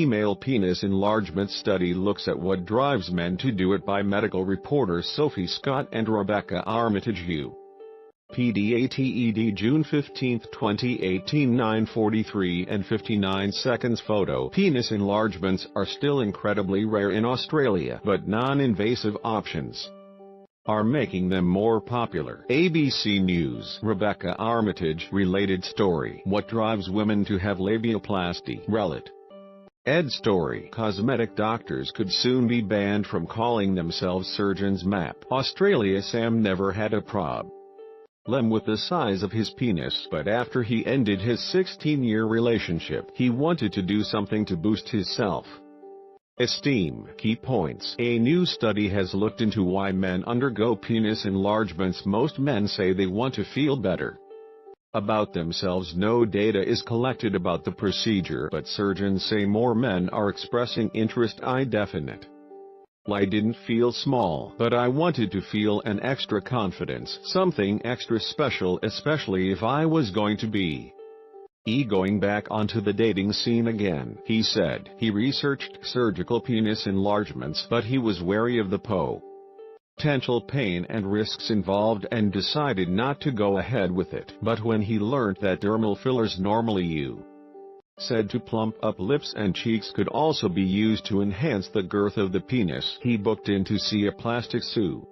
Female penis enlargement study looks at what drives men to do it by medical reporters Sophie Scott and Rebecca Armitage U. PDATED June 15, 2018 9:43 and 59 seconds photo. Penis enlargements are still incredibly rare in Australia, but non-invasive options are making them more popular. ABC News. Rebecca Armitage. Related story. What drives women to have labiaplasty? Relit. Ed story. Cosmetic doctors could soon be banned from calling themselves surgeons. Map. Australia. Sam never had a problem with the size of his penis, but after he ended his 16-year relationship, he wanted to do something to boost his self-esteem. Key points. A new study has looked into why men undergo penis enlargements. Most men say they want to feel better about themselves. No data is collected about the procedure, but surgeons say more men are expressing interest. I didn't feel small, but I wanted to feel an extra confidence, something extra special, especially if I was going to be going back onto the dating scene again, he said. He researched surgical penis enlargements, but he was wary of the potential pain and risks involved and decided not to go ahead with it. But when he learned that dermal fillers, normally said to plump up lips and cheeks, could also be used to enhance the girth of the penis, he booked in to see a plastic surgeon.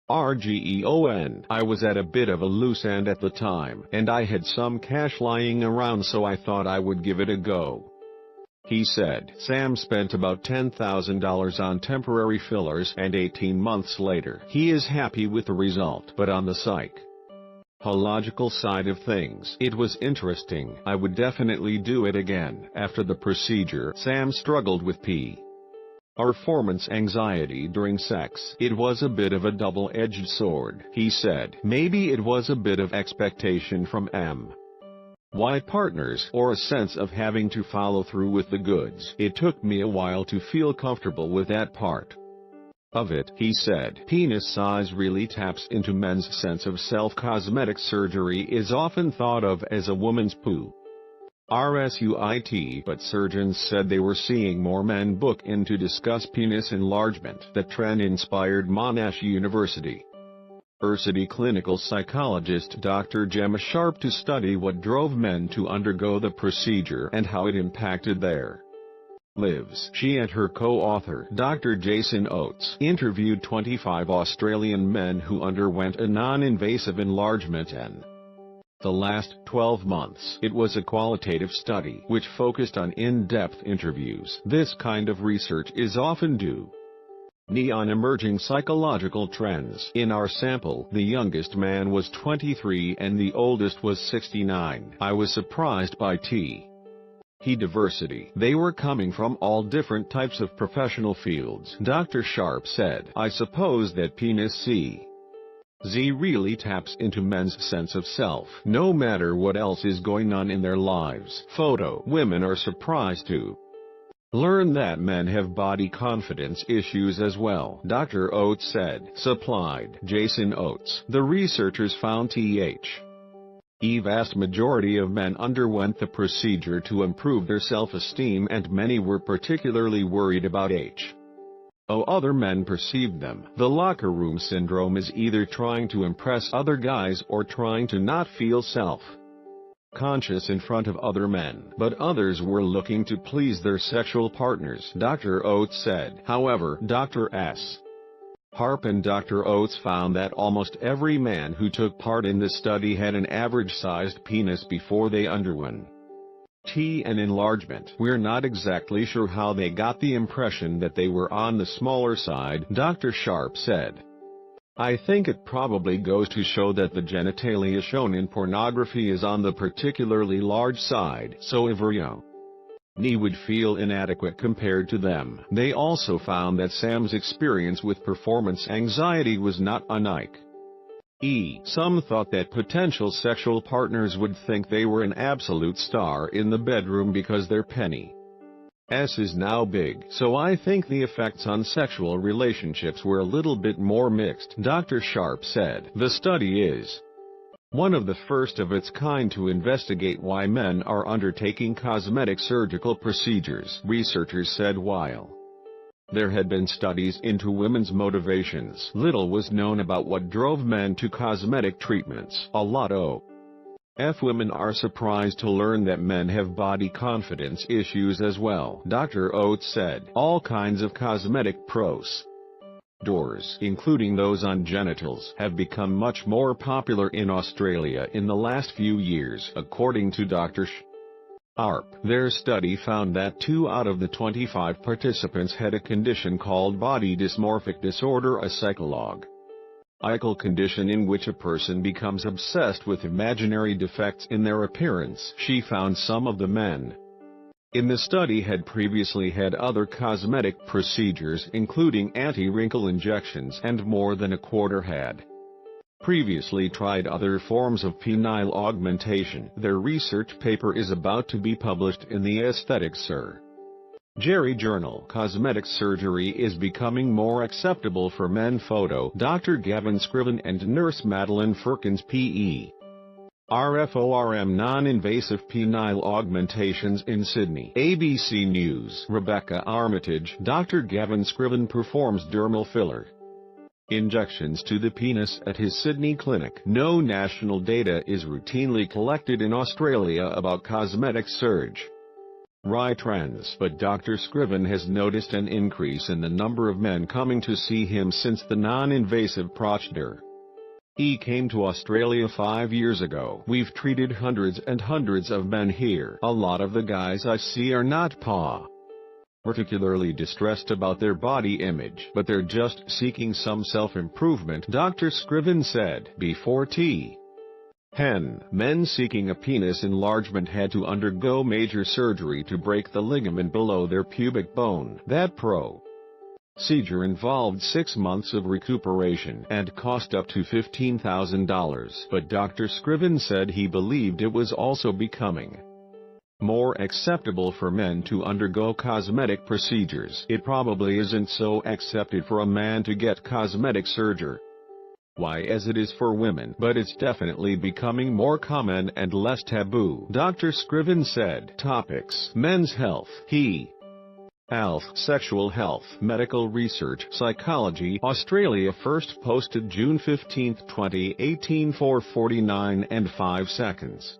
I was at a bit of a loose end at the time, and I had some cash lying around, so I thought I would give it a go, he said. Sam spent about $10,000 on temporary fillers, and 18 months later, he is happy with the result. But on the psychological side of things, it was interesting. I would definitely do it again. After the procedure, Sam struggled with performance anxiety during sex. It was a bit of a double-edged sword, he said. Maybe it was a bit of expectation from my partners, or a sense of having to follow through with the goods. It took me a while to feel comfortable with that part of it, he said. Penis size really taps into men's sense of self. Cosmetic surgery is often thought of as a woman's pursuit, but surgeons said they were seeing more men book in to discuss penis enlargement. The trend inspired Monash University clinical psychologist Dr. Gemma Sharp to study what drove men to undergo the procedure and how it impacted their lives. She and her co-author, Dr. Jason Oates, interviewed 25 Australian men who underwent a non-invasive enlargement in the last 12 months. It was a qualitative study which focused on in-depth interviews. This kind of research is often due on emerging psychological trends. In our sample, the youngest man was 23 and the oldest was 69. I was surprised by diversity. They were coming from all different types of professional fields. Dr. Sharp said, I suppose that penis really taps into men's sense of self, no matter what else is going on in their lives. Photo. Women are surprised to learn that men have body confidence issues as well, Dr. Oates said. Supplied. Jason Oates. The researchers found vast majority of men underwent the procedure to improve their self-esteem, and many were particularly worried about other men perceived them. The locker room syndrome is either trying to impress other guys or trying to not feel self-conscious in front of other men, but others were looking to please their sexual partners, Dr. Oates said. However, Dr. S. Harp and Dr. Oates found that almost every man who took part in the study had an average-sized penis before they underwent an enlargement. We're not exactly sure how they got the impression that they were on the smaller side, Dr. Sharp said. I think it probably goes to show that the genitalia shown in pornography is on the particularly large side, so if he would feel inadequate compared to them. They also found that Sam's experience with performance anxiety was not unlike some thought that potential sexual partners would think they were an absolute star in the bedroom because their penis is now big. So I think the effects on sexual relationships were a little bit more mixed, Dr. Sharp said. The study is one of the first of its kind to investigate why men are undertaking cosmetic surgical procedures, researchers said. While there had been studies into women's motivations, little was known about what drove men to cosmetic treatments. A lot of women are surprised to learn that men have body confidence issues as well, Dr. Oates said. All kinds of cosmetic procedures, including those on genitals, have become much more popular in Australia in the last few years, according to Dr. Sharp. Their study found that 2 out of the 25 participants had a condition called body dysmorphic disorder, a psychological condition in which a person becomes obsessed with imaginary defects in their appearance. She found some of the men in the study had previously had other cosmetic procedures, including anti-wrinkle injections, and more than a quarter had previously tried other forms of penile augmentation. Their research paper is about to be published in the Aesthetic Surgery Journal. Cosmetic surgery is becoming more acceptable for men. Photo: Dr. Gavin Scriven and nurse Madeline Firkins. RFORM non-invasive penile augmentations in Sydney. ABC News. Rebecca Armitage. Dr. Gavin Scriven performs dermal filler injections to the penis at his Sydney clinic. No national data is routinely collected in Australia about cosmetic surgery trends, but Dr. Scriven has noticed an increase in the number of men coming to see him since the non-invasive procedure. He came to Australia 5 years ago. We've treated hundreds and hundreds of men here. A lot of the guys I see are not particularly distressed about their body image, but they're just seeking some self-improvement, Dr. Scriven said. Before men seeking a penis enlargement had to undergo major surgery to break the ligament below their pubic bone. That procedure involved 6 months of recuperation and cost up to $15,000, but Dr. Scriven said he believed it was also becoming more acceptable for men to undergo cosmetic procedures. It probably isn't so accepted for a man to get cosmetic surgery as it is for women, but it's definitely becoming more common and less taboo, Dr. Scriven said. Topics: men's health, health, sexual health, medical research, psychology. Australia first posted June 15, 2018, 4:49 and 5 seconds.